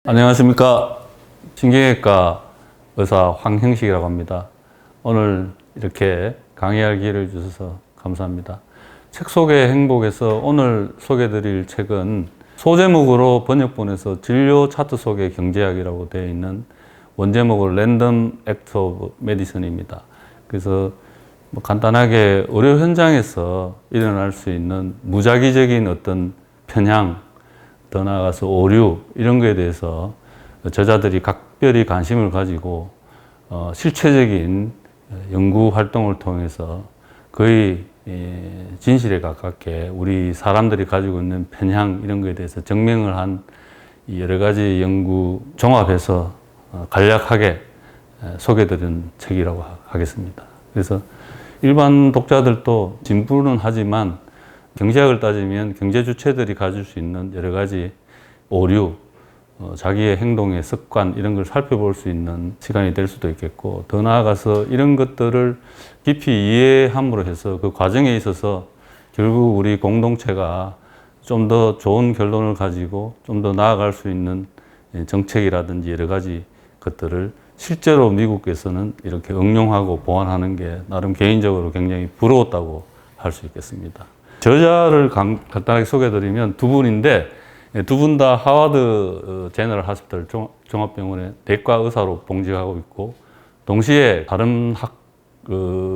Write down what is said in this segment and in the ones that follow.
안녕하십니까. 신경외과 의사 황형식이라고 합니다. 오늘 이렇게 강의할 기회를 주셔서 감사합니다. 책 소개 행복에서 오늘 소개드릴 책은 소제목으로 번역본에서 진료 차트 속의 경제학이라고 되어 있는 원제목은 랜덤 액트 오브 메디슨입니다. 그래서 간단하게 의료 현장에서 일어날 수 있는 무작위적인 어떤 편향, 더 나아가서 오류 이런 거에 대해서 저자들이 각별히 관심을 가지고 실체적인 연구 활동을 통해서 거의 진실에 가깝게 우리 사람들이 가지고 있는 편향 이런 거에 대해서 증명을 한 여러 가지 연구 종합해서 간략하게 소개드린 책이라고 하겠습니다. 그래서 일반 독자들도 진부는 하지만 경제학을 따지면 경제 주체들이 가질 수 있는 여러 가지 오류, 자기의 행동의 습관 이런 걸 살펴볼 수 있는 시간이 될 수도 있겠고, 더 나아가서 이런 것들을 깊이 이해함으로 해서 그 과정에 있어서 결국 우리 공동체가 좀 더 좋은 결론을 가지고 좀 더 나아갈 수 있는 정책이라든지 여러 가지 것들을 실제로 미국에서는 이렇게 응용하고 보완하는 게 나름 개인적으로 굉장히 부러웠다고 할 수 있겠습니다. 저자를 간단하게 소개해드리면 두 분인데, 두 분 다 하워드 제너럴 하스피털 종합병원의 내과 의사로 봉직하고 있고, 동시에 다른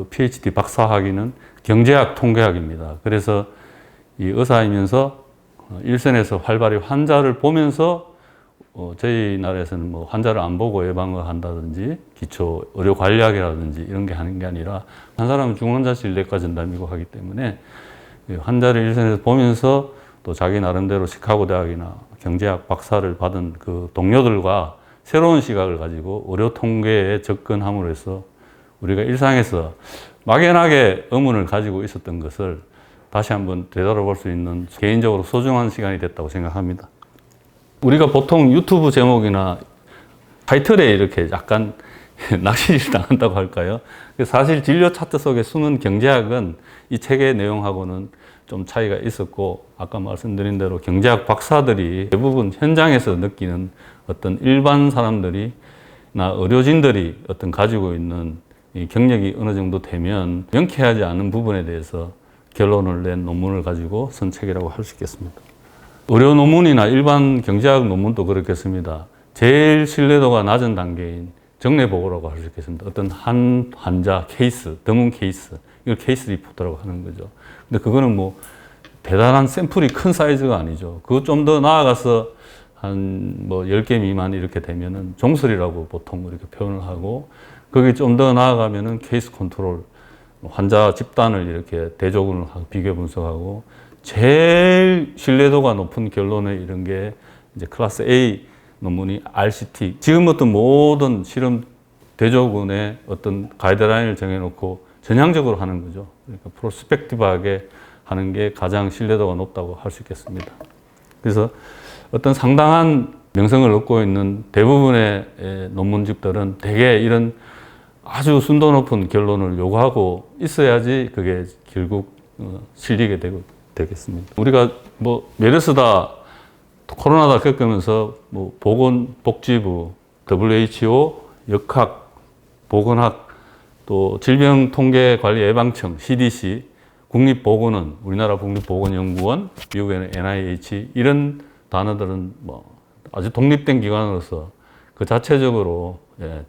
PhD 박사 학위는 경제학 통계학입니다. 그래서 이 의사이면서 일선에서 활발히 환자를 보면서 저희 나라에서는 뭐 환자를 안 보고 예방을 한다든지 기초 의료 관리학이라든지 이런 게 하는 게 아니라 한 사람은 중환자실 내과 전담이고 하기 때문에 환자를 일선에서 보면서 또 자기 나름대로 시카고 대학이나 경제학 박사를 받은 그 동료들과 새로운 시각을 가지고 의료 통계에 접근함으로 해서 우리가 일상에서 막연하게 의문을 가지고 있었던 것을 다시 한번 되돌아볼 수 있는 개인적으로 소중한 시간이 됐다고 생각합니다. 우리가 보통 유튜브 제목이나 타이틀에 이렇게 약간 낚시를 당한다고 할까요? 사실 진료 차트 속에 숨은 경제학은 이 책의 내용하고는 좀 차이가 있었고, 아까 말씀드린 대로 경제학 박사들이 대부분 현장에서 느끼는 어떤 일반 사람들이나 의료진들이 어떤 가지고 있는 이 경력이 어느 정도 되면 명쾌하지 않은 부분에 대해서 결론을 낸 논문을 가지고 쓴 책이라고 할 수 있겠습니다. 의료 논문이나 일반 경제학 논문도 그렇겠습니다. 제일 신뢰도가 낮은 단계인 정례 보고라고 할 수 있겠습니다. 어떤 한 환자 케이스, 드문 케이스, 이걸 케이스 리포트라고 하는 거죠. 근데 그거는 뭐 대단한 샘플이 큰 사이즈가 아니죠. 그거 좀 더 나아가서 한 뭐 10개 미만 이렇게 되면은 종설이라고 보통 이렇게 표현을 하고, 거기 좀 더 나아가면은 케이스 컨트롤, 환자 집단을 이렇게 대조군을 하고 비교 분석하고, 제일 신뢰도가 높은 결론에 이런 게 이제 클래스 A 논문이 RCT. 지금부터 모든 실험 대조군의 어떤 가이드라인을 정해놓고 전향적으로 하는 거죠. 그러니까 프로스펙티브하게 하는 게 가장 신뢰도가 높다고 할 수 있겠습니다. 그래서 어떤 상당한 명성을 얻고 있는 대부분의 논문집들은 대개 이런 아주 순도 높은 결론을 요구하고 있어야지 그게 결국 실리게 되겠습니다. 우리가 뭐 메르스다, 코로나다 겪으면서 뭐 보건복지부, WHO, 역학, 보건학, 또 질병통계관리예방청, CDC, 국립보건원, 우리나라 국립보건연구원, 미국에는 NIH, 이런 단어들은 뭐 아주 독립된 기관으로서 그 자체적으로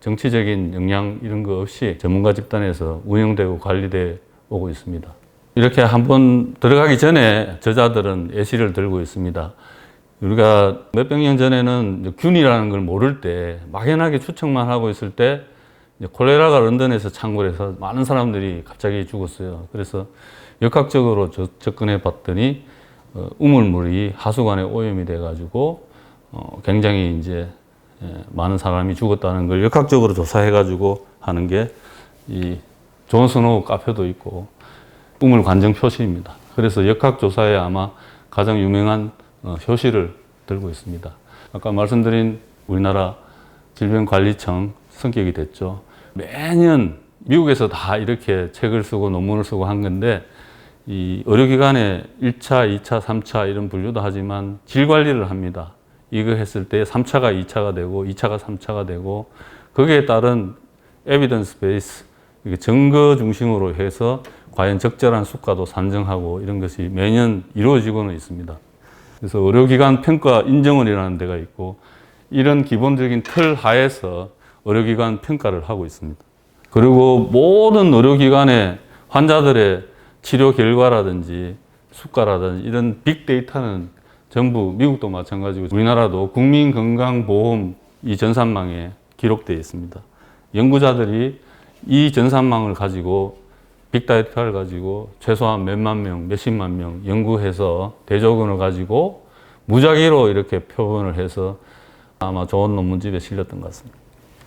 정치적인 영향 이런 거 없이 전문가 집단에서 운영되고 관리되어 오고 있습니다. 이렇게 한번 들어가기 전에 저자들은 예시를 들고 있습니다. 우리가 몇백 년 전에는 균이라는 걸 모를 때 막연하게 추측만 하고 있을 때 콜레라가 런던에서 창궐해서 많은 사람들이 갑자기 죽었어요. 그래서 역학적으로 접근해 봤더니 우물물이 하수관에 오염이 돼 가지고 굉장히 이제 많은 사람이 죽었다는 걸 역학적으로 조사해 가지고 하는 게 이 존 스노우 카페도 있고 우물 관정 표시입니다. 그래서 역학 조사에 아마 가장 유명한 표시를 들고 있습니다. 아까 말씀드린 우리나라 질병관리청 성격이 됐죠. 매년 미국에서 다 이렇게 책을 쓰고 논문을 쓰고 한 건데, 이 의료기관에 1차, 2차, 3차 이런 분류도 하지만 질 관리를 합니다. 이거 했을 때 3차가 2차가 되고 2차가 3차가 되고 거기에 따른 에비던스 베이스, 증거 중심으로 해서 과연 적절한 수가도 산정하고 이런 것이 매년 이루어지고는 있습니다. 그래서 의료기관 평가 인정원이라는 데가 있고 이런 기본적인 틀 하에서 의료기관 평가를 하고 있습니다. 그리고 모든 의료기관의 환자들의 치료 결과라든지 수가라든지 이런 빅데이터는 전부 미국도 마찬가지고 우리나라도 국민건강보험 이 전산망에 기록되어 있습니다. 연구자들이 이 전산망을 가지고 빅데이터를 가지고 최소한 몇만 명, 몇십만 명 연구해서 대조군을 가지고 무작위로 이렇게 표본을 해서 아마 좋은 논문집에 실렸던 것 같습니다.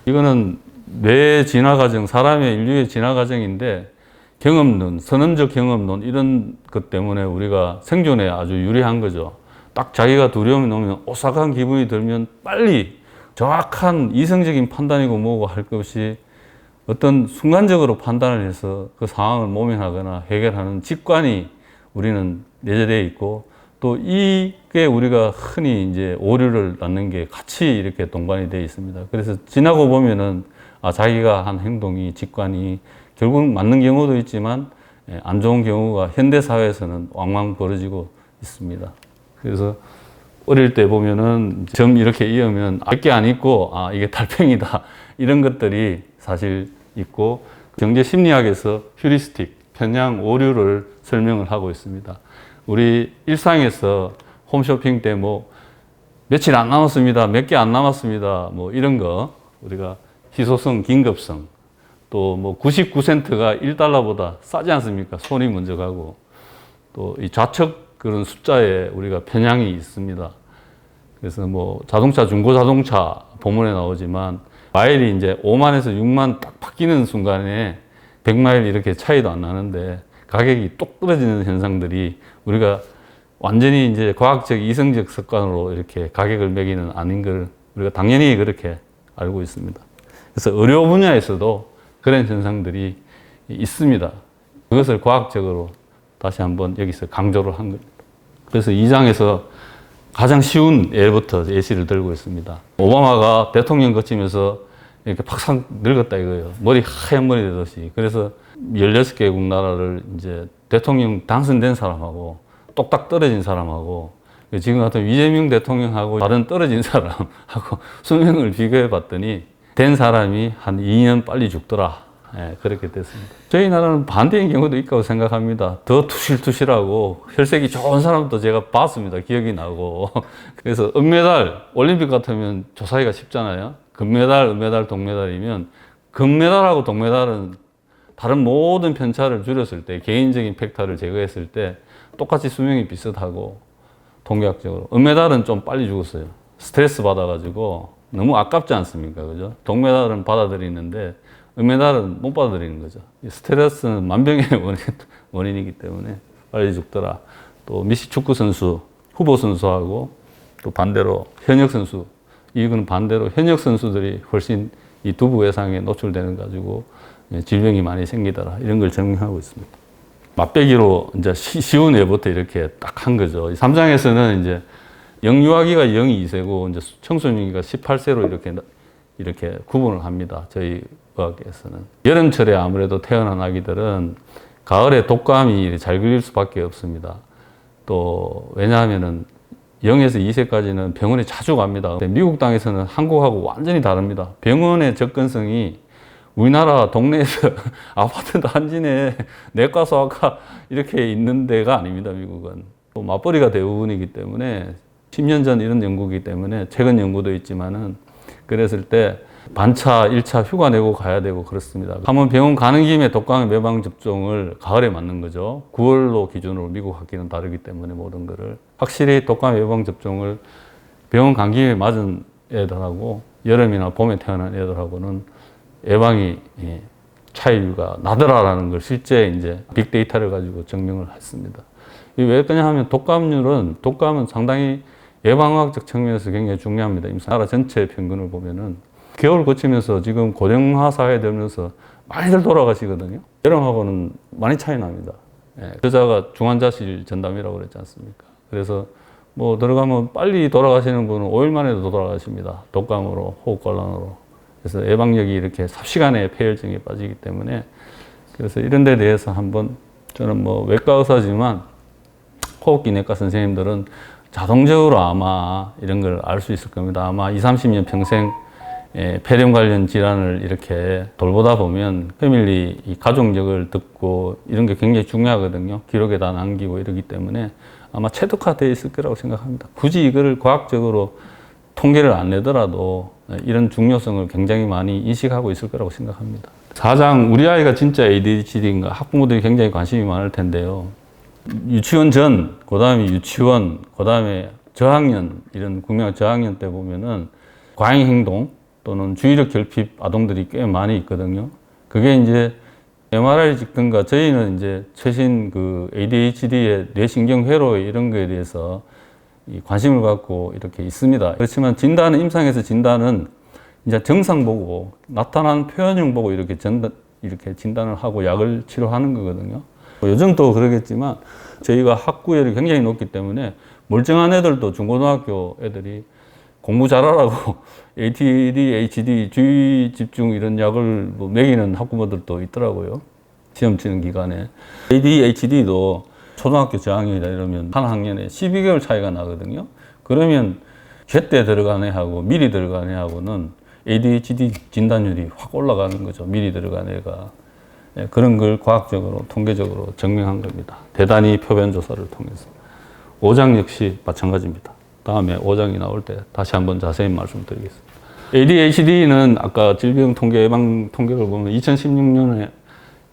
이거는 뇌 진화 과정, 사람의 인류의 진화 과정인데 경험론, 선언적 경험론 이런 것 때문에 우리가 생존에 아주 유리한 거죠. 딱 자기가 두려움이 오면 오싹한 기분이 들면 빨리 정확한 이성적인 판단이고 뭐고 할 것 없이 어떤 순간적으로 판단을 해서 그 상황을 모면하거나 해결하는 직관이 우리는 내재되어 있고 또 이게 우리가 흔히 이제 오류를 낳는 게 같이 이렇게 동반이 되어 있습니다. 그래서 지나고 보면은 자기가 한 행동이 직관이 결국 맞는 경우도 있지만 안 좋은 경우가 현대 사회에서는 왕왕 벌어지고 있습니다. 그래서 어릴 때 보면은 점 이렇게 이으면 몇 개 안 있고 이게 달팽이다 이런 것들이 사실 있고 경제 심리학에서 휴리스틱 편향 오류를 설명을 하고 있습니다. 우리 일상에서 홈쇼핑 때 뭐 며칠 안 남았습니다, 몇 개 안 남았습니다, 뭐 이런 거 우리가 희소성, 긴급성 또 뭐 99센트가 1달러보다 싸지 않습니까? 손이 먼저 가고 또 이 좌측 그런 숫자에 우리가 편향이 있습니다. 그래서 뭐 자동차, 중고 자동차 본문에 나오지만 마일이 이제 5만에서 6만 딱 바뀌는 순간에 100마일 이렇게 차이도 안 나는데 가격이 똑 떨어지는 현상들이 우리가 완전히 이제 과학적, 이성적 습관으로 이렇게 가격을 매기는 아닌 걸 우리가 당연히 그렇게 알고 있습니다. 그래서 의료 분야에서도 그런 현상들이 있습니다. 그것을 과학적으로 다시 한번 여기서 강조를 한 겁니다. 그래서 이 장에서 가장 쉬운 예부터 예시를 들고 있습니다. 오바마가 대통령 거치면서 이렇게 팍상 늙었다 이거예요. 머리 하얀 머리 되듯이. 그래서 16개국 나라를 이제 대통령 당선된 사람하고 똑딱 떨어진 사람하고 지금 같은 이재명 대통령하고 다른 떨어진 사람하고 수명을 비교해 봤더니 된 사람이 한 2년 빨리 죽더라. 그렇게 됐습니다. 저희 나라는 반대인 경우도 있다고 생각합니다. 더 투실투실하고 혈색이 좋은 사람도 제가 봤습니다. 기억이 나고. 그래서 은메달, 올림픽 같으면 조사하기가 쉽잖아요. 금메달, 은메달, 동메달이면 금메달하고 동메달은 다른 모든 편차를 줄였을 때, 개인적인 팩터를 제거했을 때 똑같이 수명이 비슷하고 통계학적으로. 은메달은 좀 빨리 죽었어요. 스트레스 받아가지고 너무 아깝지 않습니까? 그죠? 동메달은 받아들이는데 은메달은 못 받아들이는 거죠. 스트레스는 만병의 원인이기 때문에 빨리 죽더라. 또 미식 축구 선수, 후보 선수하고 또 반대로 현역 선수, 이건 반대로 현역 선수들이 훨씬 이 두부 외상에 노출되는 가지고 질병이 많이 생기더라. 이런 걸 증명하고 있습니다. 맛배기로 이제 쉬운 예부터 이렇게 딱 한 거죠. 3장에서는 이제 영유아기가 0이 2세고 이제 청소년기가 18세로 이렇게 구분을 합니다. 저희 의학에서는. 여름철에 아무래도 태어난 아기들은 가을에 독감이 잘 걸릴 수밖에 없습니다. 또 왜냐하면은 0에서 2세까지는 병원에 자주 갑니다. 미국 땅에서는 한국하고 완전히 다릅니다. 병원의 접근성이 우리나라 동네에서 아파트 단지 내 내과 소아과 이렇게 있는 데가 아닙니다. 미국은. 또 맞벌이가 대부분이기 때문에 10년 전 이런 연구이기 때문에 최근 연구도 있지만은 그랬을 때 반차, 1차 휴가 내고 가야 되고 그렇습니다. 한번 병원 가는 김에 독감 예방 접종을 가을에 맞는 거죠. 9월로 기준으로 미국 학기는 다르기 때문에 모든 거를. 확실히 독감 예방 접종을 병원 간 김에 맞은 애들하고 여름이나 봄에 태어난 애들하고는 예방이 차이가 나더라라는 걸 실제 이제 빅데이터를 가지고 증명을 했습니다. 왜 그러냐 하면 독감은 상당히 예방학적 측면에서 굉장히 중요합니다. 나라 전체 평균을 보면은 겨울 거치면서 지금 고령화 사회에 되면서 많이들 돌아가시거든요. 여름하고는 많이 차이 납니다. 여자가 중환자실 전담이라고 그랬지 않습니까? 그래서 뭐 들어가면 빨리 돌아가시는 분은 5일 만에도 돌아가십니다. 독감으로, 호흡곤란으로. 그래서 예방력이 이렇게 삽시간에 폐혈증에 빠지기 때문에 그래서 이런 데 대해서 한번 저는 뭐 외과 의사지만 호흡기내과 선생님들은 자동적으로 아마 이런 걸 알 수 있을 겁니다. 아마 20, 30년 평생 폐렴 관련 질환을 이렇게 돌보다 보면 패밀리 이 가족력을 듣고 이런 게 굉장히 중요하거든요. 기록에다 남기고 이러기 때문에 아마 체득화되어 있을 거라고 생각합니다. 굳이 이거를 과학적으로 통계를 안 내더라도 이런 중요성을 굉장히 많이 인식하고 있을 거라고 생각합니다. 4장, 우리 아이가 진짜 ADHD인가? 학부모들이 굉장히 관심이 많을 텐데요. 유치원 전, 그 다음에 유치원, 그 다음에 저학년, 이런 국민학 저학년 때 보면은 과잉 행동 또는 주의력 결핍 아동들이 꽤 많이 있거든요. 그게 이제 MRI 찍든가 저희는 이제 최신 그 ADHD의 뇌신경회로 이런 거에 대해서 관심을 갖고 이렇게 있습니다. 그렇지만 진단은, 임상에서 진단은 이제 증상 보고 나타난 표현형 보고 이렇게 진단을 하고 약을 치료하는 거거든요. 요즘도 그러겠지만 저희가 학구열이 굉장히 높기 때문에 멀쩡한 애들도 중고등학교 애들이 공부 잘하라고 ADHD, 주의 집중 이런 약을 뭐 먹이는 학부모들도 있더라고요. 시험 치는 기간에. ADHD도 초등학교 저학년이다 이러면 한 학년에 12개월 차이가 나거든요. 그러면 제때 들어간 애하고 미리 들어간 애하고는 ADHD 진단율이 확 올라가는 거죠. 미리 들어간 애가. 그런 걸 과학적으로, 통계적으로 증명한 겁니다. 대단히 표변 조사를 통해서. 5장 역시 마찬가지입니다. 다음에 5장이 나올 때 다시 한번 자세히 말씀드리겠습니다. ADHD는 아까 질병통계 예방 통계를 보면 2016년에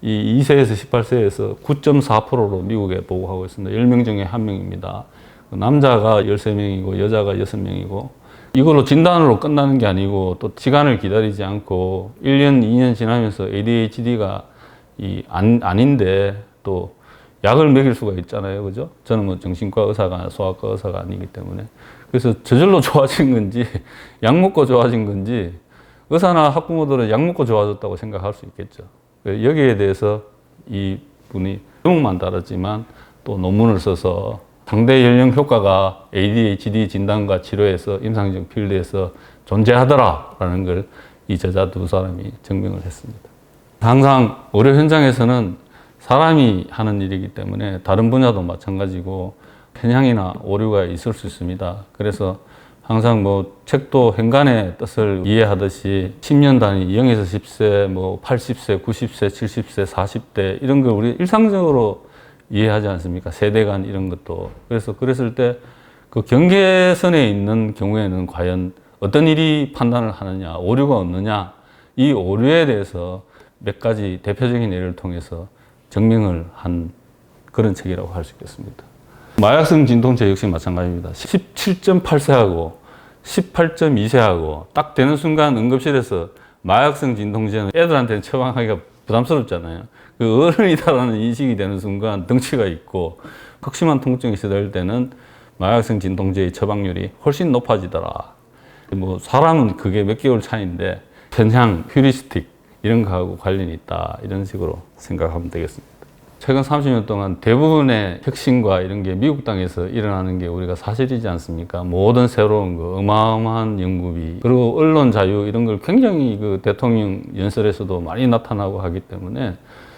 이 2세에서 18세에서 9.4%로 미국에 보고하고 있습니다. 10명 중에 1명입니다. 남자가 13명이고 여자가 6명이고 이걸로 진단으로 끝나는 게 아니고 또 시간을 기다리지 않고 1년, 2년 지나면서 ADHD가 아닌데 또 약을 먹일 수가 있잖아요. 그죠? 저는 뭐 정신과 의사가, 소아과 의사가 아니기 때문에. 그래서 저절로 좋아진 건지, 약 먹고 좋아진 건지, 의사나 학부모들은 약 먹고 좋아졌다고 생각할 수 있겠죠. 여기에 대해서 이 분이 제목만 달았지만 또 논문을 써서 상대 연령 효과가 ADHD 진단과 치료에서 임상적 필드에서 존재하더라라는 걸 이 저자 두 사람이 증명을 했습니다. 항상 의료 현장에서는 사람이 하는 일이기 때문에 다른 분야도 마찬가지고 편향이나 오류가 있을 수 있습니다. 그래서 항상 뭐 책도 행간의 뜻을 이해하듯이 10년 단위 0에서 10세, 뭐 80세, 90세, 70세, 40대 이런 걸 우리 일상적으로 이해하지 않습니까? 세대 간 이런 것도. 그래서 그랬을 때 그 경계선에 있는 경우에는 과연 어떤 일이 판단을 하느냐, 오류가 없느냐, 이 오류에 대해서 몇 가지 대표적인 예를 통해서 증명을 한 그런 책이라고 할 수 있겠습니다. 마약성 진통제 역시 마찬가지입니다. 17.8세하고 18.2세하고 딱 되는 순간 응급실에서 마약성 진통제는 애들한테는 처방하기가 부담스럽잖아요. 그 어른이다라는 인식이 되는 순간 덩치가 있고 극심한 통증이 시달릴 때는 마약성 진통제의 처방률이 훨씬 높아지더라. 뭐 사람은 그게 몇 개월 차이인데 편향, 휴리스틱 이런 거하고 관련이 있다. 이런 식으로 생각하면 되겠습니다. 최근 30년 동안 대부분의 혁신과 이런 게 미국 땅에서 일어나는 게 우리가 사실이지 않습니까? 모든 새로운 거, 어마어마한 연구비, 그리고 언론 자유 이런 걸 굉장히 그 대통령 연설에서도 많이 나타나고 하기 때문에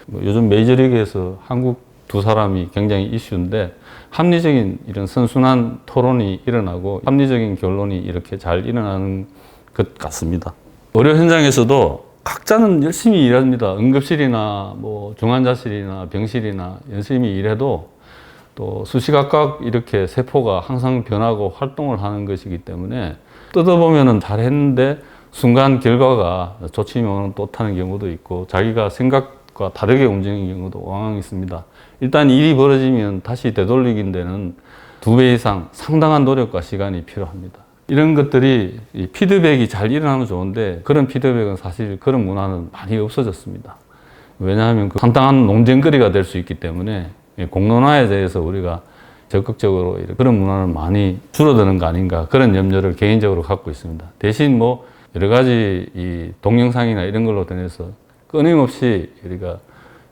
뭐 요즘 메이저리그에서 한국 두 사람이 굉장히 이슈인데 합리적인 이런 선순환 토론이 일어나고 합리적인 결론이 이렇게 잘 일어나는 것 같습니다. 의료 현장에서도 각자는 열심히 일합니다. 응급실이나 뭐 중환자실이나 병실이나 열심히 일해도 또 수시각각 이렇게 세포가 항상 변하고 활동을 하는 것이기 때문에 뜯어보면은 잘했는데 순간 결과가 좋지만 또 타는 경우도 있고 자기가 생각과 다르게 움직이는 경우도 왕왕 있습니다. 일단 일이 벌어지면 다시 되돌리긴 데는 2배 이상 상당한 노력과 시간이 필요합니다. 이런 것들이 피드백이 잘 일어나면 좋은데 그런 피드백은 사실 그런 문화는 많이 없어졌습니다. 왜냐하면 그 상당한 논쟁거리가 될 수 있기 때문에 공론화에 대해서 우리가 적극적으로 그런 문화는 많이 줄어드는 거 아닌가 그런 염려를 개인적으로 갖고 있습니다. 대신 뭐 여러 가지 이 동영상이나 이런 걸로 통해서 끊임없이 우리가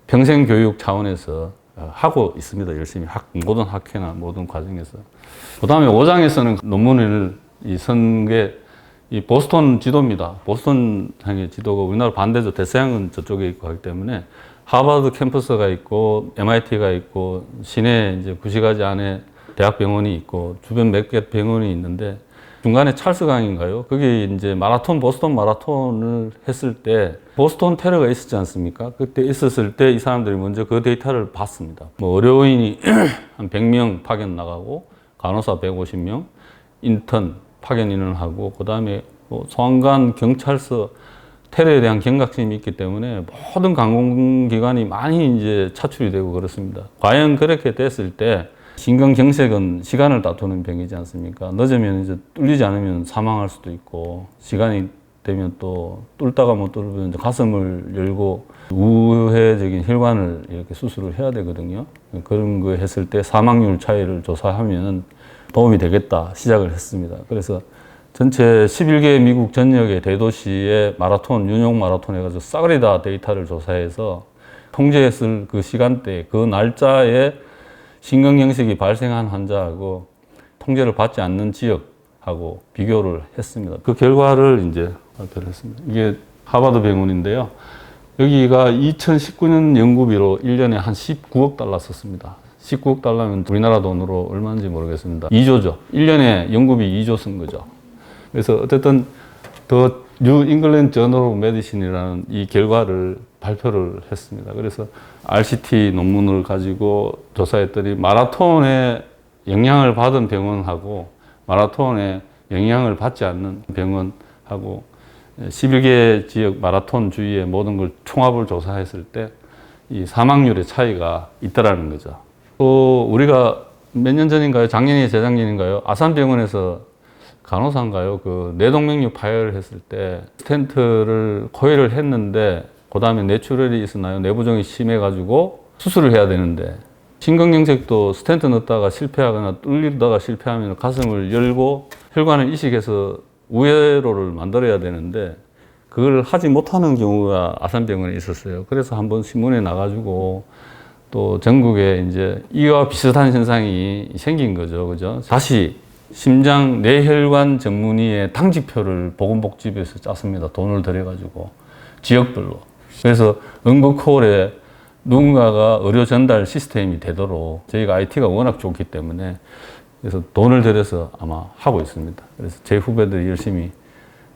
평생 교육 차원에서 하고 있습니다. 열심히 모든 학회나 모든 과정에서. 그 다음에 5장에서는 논문을 쓴 게 이 보스턴 지도입니다. 보스턴 향의 지도가 우리나라 반대죠. 대서양은 저쪽에 있고 하기 때문에 하버드 캠퍼스가 있고 MIT가 있고 시내 이제 구시가지 안에 대학병원이 있고 주변 몇 개 병원이 있는데 중간에 찰스강인가요? 거기 이제 보스턴 마라톤을 했을 때 보스턴 테러가 있었지 않습니까? 그때 있었을 때 이 사람들이 먼저 그 데이터를 봤습니다. 뭐 의료인이 한 100명 파견 나가고 간호사 150명, 인턴 파견 인원을 하고 그 다음에 뭐 소방관, 경찰서 테러에 대한 경각심이 있기 때문에 모든 관공기관이 많이 이제 차출이 되고 그렇습니다. 과연 그렇게 됐을 때 심근경색은 시간을 다투는 병이지 않습니까? 늦으면 이제 뚫리지 않으면 사망할 수도 있고 시간이 되면 또 뚫다가 못 뚫으면 이제 가슴을 열고 우회적인 혈관을 이렇게 수술을 해야 되거든요. 그런 거 했을 때 사망률 차이를 조사하면 도움이 되겠다 시작을 했습니다. 그래서 전체 11개 미국 전역의 대도시의 마라톤, 윤용 마라톤 해가지고 싸그리 다 데이터를 조사해서 통제했을 그 시간대, 그 날짜에 심근경색이 발생한 환자하고 통제를 받지 않는 지역하고 비교를 했습니다. 그 결과를 이제 발표를 했습니다. 이게 하버드 병원인데요. 여기가 2019년 연구비로 1년에 한 19억 달러 썼습니다. 19억 달러면 우리나라 돈으로 얼마인지 모르겠습니다. 2조죠. 1년에 연구비 2조 쓴 거죠. 그래서 어쨌든 더 뉴 잉글랜드 저널 오브 메디신이라는 이 결과를 발표를 했습니다. 그래서 RCT 논문을 가지고 조사했더니 마라톤에 영향을 받은 병원하고 마라톤에 영향을 받지 않는 병원하고 11개 지역 마라톤 주위의 모든 걸 총합을 조사했을 때 이 사망률의 차이가 있다라는 거죠. 또 우리가 몇 년 전인가요? 작년이 재작년인가요? 아산병원에서 간호사인가요? 그 뇌동맥류 파열을 했을 때 스텐트를 코일을 했는데 그 다음에 뇌출혈이 있었나요? 내부종이 심해가지고 수술을 해야 되는데 심근경색도 스텐트 넣다가 실패하거나 뚫리다가 실패하면 가슴을 열고 혈관을 이식해서 우회로를 만들어야 되는데 그걸 하지 못하는 경우가 아산병원에 있었어요. 그래서 한번 신문에 나가지고 또 전국에 이제 이와 비슷한 현상이 생긴 거죠. 그죠? 다시 심장 뇌혈관 전문의의 당직표를 보건복지부에서 짰습니다. 돈을 들여가지고 지역별로. 그래서 응급콜에 누군가가 의료 전달 시스템이 되도록 저희가 IT가 워낙 좋기 때문에 그래서 돈을 들여서 아마 하고 있습니다. 그래서 제 후배들이 열심히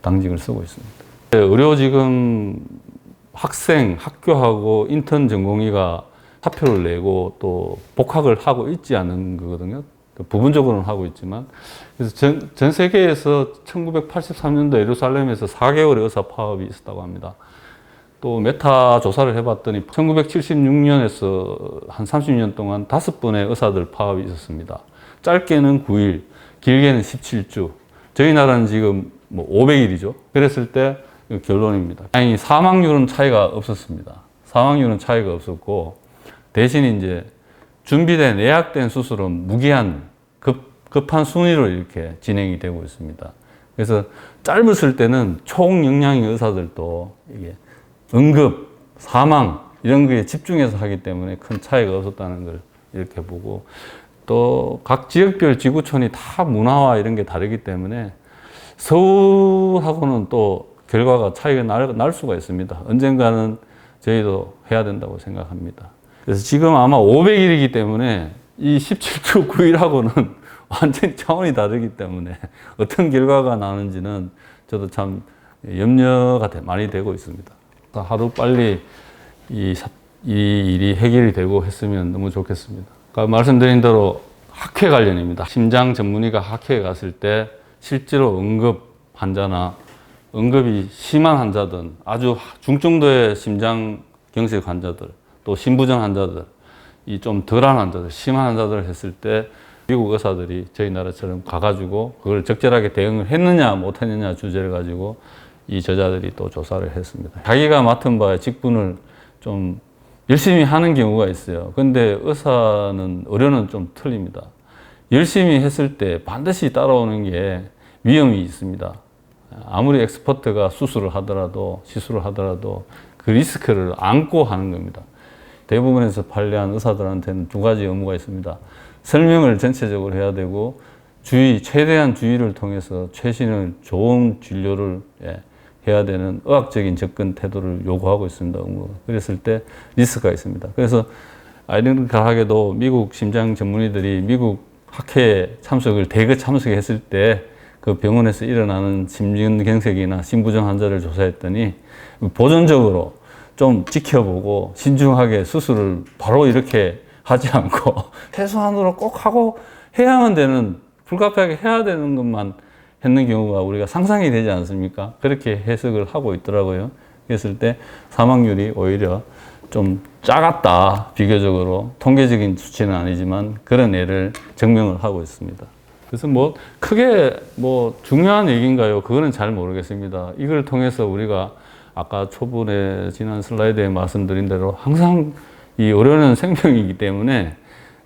당직을 쓰고 있습니다. 의료 지금 학교하고 인턴 전공의가 사표를 내고 또 복학을 하고 있지 않은 거거든요. 부분적으로는 하고 있지만 그래서 전 세계에서 1983년도 예루살렘에서 4개월의 의사 파업이 있었다고 합니다. 또 메타 조사를 해봤더니 1976년에서 한 30년 동안 5번의 의사들 파업이 있었습니다. 짧게는 9일, 길게는 17주. 저희 나라는 지금 뭐 500일이죠. 그랬을 때 결론입니다. 다행히 사망률은 차이가 없었습니다. 사망률은 차이가 없었고 대신 이제 준비된 예약된 수술은 무기한 급한 순위로 이렇게 진행이 되고 있습니다. 그래서 짧았을 때는 총역량의 의사들도 이게 응급, 사망 이런 거에 집중해서 하기 때문에 큰 차이가 없었다는 걸 이렇게 보고 또 각 지역별 지구촌이 다 문화와 이런 게 다르기 때문에 서울하고는 또 결과가 차이가 날 수가 있습니다. 언젠가는 저희도 해야 된다고 생각합니다. 그래서 지금 아마 500일이기 때문에 이 17주 9일하고는 완전히 차원이 다르기 때문에 어떤 결과가 나오는지는 저도 참 염려가 많이 되고 있습니다. 하루 빨리 이 일이 해결이 되고 했으면 너무 좋겠습니다. 그러니까 말씀드린 대로 학회 관련입니다. 심장 전문의가 학회에 갔을 때 실제로 응급 환자나 응급이 심한 환자들, 아주 중증도의 심장경색 환자들, 또 심부전 환자들, 이 좀 덜한 환자들, 심한 환자들을 했을 때 미국 의사들이 저희 나라처럼 가가지고 그걸 적절하게 대응을 했느냐 못했느냐 주제를 가지고 이 저자들이 또 조사를 했습니다. 자기가 맡은 바의 직분을 좀 열심히 하는 경우가 있어요. 근데 의료는 좀 틀립니다. 열심히 했을 때 반드시 따라오는 게 위험이 있습니다. 아무리 엑스퍼트가 수술을 하더라도 시술을 하더라도 그 리스크를 안고 하는 겁니다. 대부분에서 판례한 의사들한테는 두 가지 의무가 있습니다. 설명을 전체적으로 해야 되고 최대한 주의를 통해서 최신의 좋은 진료를 해야 되는 의학적인 접근 태도를 요구하고 있습니다. 그랬을 때 리스크가 있습니다. 그래서 아이러니컬하게도 미국 심장 전문의들이 미국 학회에 대거 참석했을 때 그 병원에서 일어나는 심근경색이나 심부전 환자를 조사했더니 보존적으로 좀 지켜보고 신중하게 수술을 바로 이렇게 하지 않고 최소한으로 꼭 하고 해야만 되는, 불가피하게 해야 되는 것만 했는 경우가 우리가 상상이 되지 않습니까? 그렇게 해석을 하고 있더라고요. 그랬을 때 사망률이 오히려 좀 작았다. 비교적으로 통계적인 수치는 아니지만 그런 예를 증명을 하고 있습니다. 그래서 크게 중요한 얘기인가요? 그거는 잘 모르겠습니다. 이걸 통해서 우리가 아까 초반에 지난 슬라이드에 말씀드린 대로 항상 이 의료는 생명이기 때문에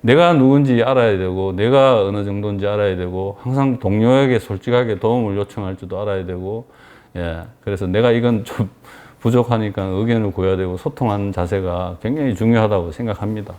내가 누군지 알아야 되고 내가 어느 정도인지 알아야 되고 항상 동료에게 솔직하게 도움을 요청할 줄도 알아야 되고, 그래서 내가 이건 좀 부족하니까 의견을 구해야 되고 소통하는 자세가 굉장히 중요하다고 생각합니다.